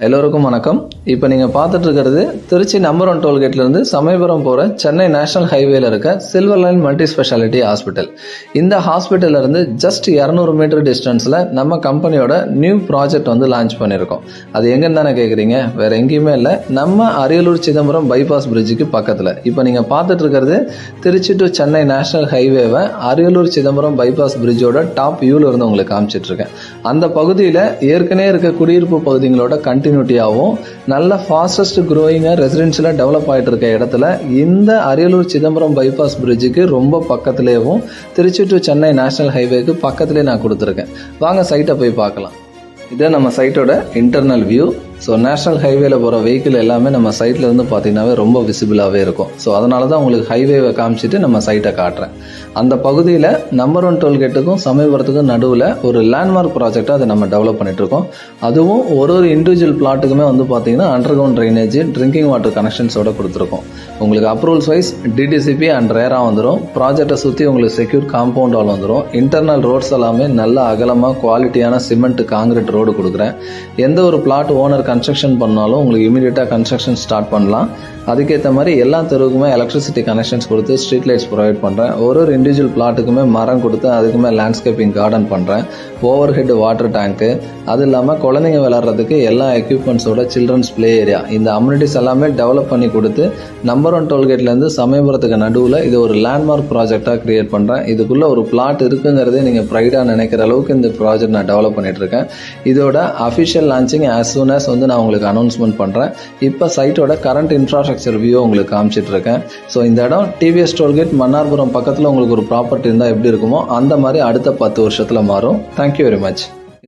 எல்லோருக்கும் வணக்கம். இப்போ நீங்கள் பார்த்துட்டு இருக்கிறது திருச்சி நம்பர் 1 டோல்கேட்லேருந்து சமயபுரம் போகிற சென்னை நேஷனல் ஹைவேல இருக்க silver line multi speciality hospital. இந்த ஹாஸ்பிட்டல்ல இருந்து ஜஸ்ட் 200 மீட்டர் டிஸ்டன்ஸில் நம்ம கம்பெனியோட நியூ ப்ராஜெக்ட் லான்ச் பண்ணியிருக்கோம். அது எங்கன்னு தானே கேட்குறீங்க? வேற எங்கேயுமே இல்லை, நம்ம அரியலூர் சிதம்பரம் பைபாஸ் பிரிட்ஜுக்கு பக்கத்தில். இப்போ நீங்கள் பார்த்துட்டு இருக்கிறது திருச்சி டு சென்னை நேஷனல் ஹைவேவை அரியலூர் சிதம்பரம் பைபாஸ் பிரிட்ஜோட டாப் வியூவில் இருந்து உங்களுக்கு காமிச்சிட்டு இருக்கேன். அந்த பகுதியில் ஏற்கனவே இருக்க குடியிருப்பு பகுதிகளோட கண்டினியூட்டியாகவும் நல்ல ஃபாஸ்டஸ்ட் க்ரோயிங்காக ரெசிடென்ஷியலாக டெவலப் ஆகிட்டு இருக்க இடத்துல இந்த அரியலூர் சிதம்பரம் பைபாஸ் பிரிட்ஜுக்கு ரொம்ப பக்கத்துலேயும் திருச்சி டு சென்னை நேஷனல் ஹைவேக்கு பக்கத்துலேயே நான் கொடுத்துருக்கேன். வாங்க சைட்டை போய் பார்க்கலாம். இதே நம்ம சைட்டோட இன்டர்னல் வியூ. ஸோ நேஷனல் ஹைவேல போகிற வெஹிக்கிள் எல்லாமே நம்ம சைட்டில் இருந்து பார்த்தீங்கன்னாவே ரொம்ப விசிபிளாகவே இருக்கும். ஸோ அதனால தான் உங்களுக்கு ஹைவேவை காமிச்சிட்டு நம்ம சைட்டை காட்டுறேன். அந்த பகுதியில் நம்பர் 1 டோல்கேட்டுக்கும் சமயபுரத்துக்கும் நடுவில் ஒரு லேண்ட்மார்க் ப்ராஜெக்டாக அதை நம்ம டெவலப் பண்ணிட்டுருக்கோம். அதுவும் ஒரு இண்டிவிஜுவல் பிளாட்டுக்குமே பார்த்தீங்கன்னா underground drainage, drinking water கனெக்ஷன்ஸோட கொடுத்துருக்கோம். உங்களுக்கு அப்ரூவல்ஸ் வைஸ் டிடிசிபி அண்ட் ரேரா வந்துடும். ப்ராஜெக்டை சுற்றி உங்களுக்கு செக்யூர் காம்பவுண்ட் வால் வந்துடும். இன்டர்னல் ரோட்ஸ் எல்லாமே நல்ல அகலமாக குவாலிட்டியான சிமெண்ட் காங்கிரீட் ரோடு கொடுக்குறேன். எந்த ஒரு பிளாட் ஓனர் கன்ஸ்ட்ரக்ஷன் பண்ணாலும் உங்களுக்கு இமீடியட்டாக கன்ஸ்ட்ரக்ஷன் ஸ்டார்ட் பண்ணலாம். அதுக்கேற்ற மாதிரி எல்லா தெருவுக்குமே எலக்ட்ரிசிட்டி கனெக்ஷன்ஸ் கொடுத்து ஸ்ட்ரீட் லைட்ஸ் ப்ரொவைட் பண்ணுறேன். ஒரு இண்டிவிஜுவல் பிளாட்டுக்குமே மரம் கொடுத்து அதுக்குமே லேண்ட்ஸ்கேப்பிங் கார்டன் பண்ணுறேன். ஓவர் ஹெட் வாட்டர் டேங்க்கு, அது இல்லாமல் குழந்தைங்க விளையாடுறதுக்கு எல்லா எக்யூப்மெண்ட்ஸோட சில்ட்ரன்ஸ் பிளே ஏரியா, இந்த அம்யூனிட்டிஸ் எல்லாமே டெவலப் பண்ணி கொடுத்து நம்பர் 1 டோல்கேட்லேருந்து சமயபுரத்துக்கு நடுவில் இது ஒரு லேண்ட்மார்க் ப்ராஜெக்டாக கிரியேட் பண்ணுறேன். இதுக்குள்ளே ஒரு பிளாட் இருக்குங்கிறதே நீங்கள் ப்ரைடாக நினைக்கிற அளவுக்கு இந்த ப்ராஜெக்ட் நான் டெவலப் பண்ணிட்டுருக்கேன். இதோட official launching as soon as நான் உங்களுக்கு அனௌன்ஸ்மெண்ட் பண்ணுறேன். இப்போ சைட்டோட கரண்ட் இன்ஃப்ராஸ்ட்ரக்சர் வியூ உங்களுக்கு காமிச்சிட்டு இருக்கேன். ஸோ இந்த இடம் டிவிஎஸ் டோல்கேட் மன்னார்புரம் பக்கத்தில் உங்களுக்கு ஒரு ப்ராப்பர்ட்டி இருந்தால் எப்படி இருக்குமோ அந்த மாதிரி அடுத்த 10 வருஷத்தில் மாறும். Thank you very much.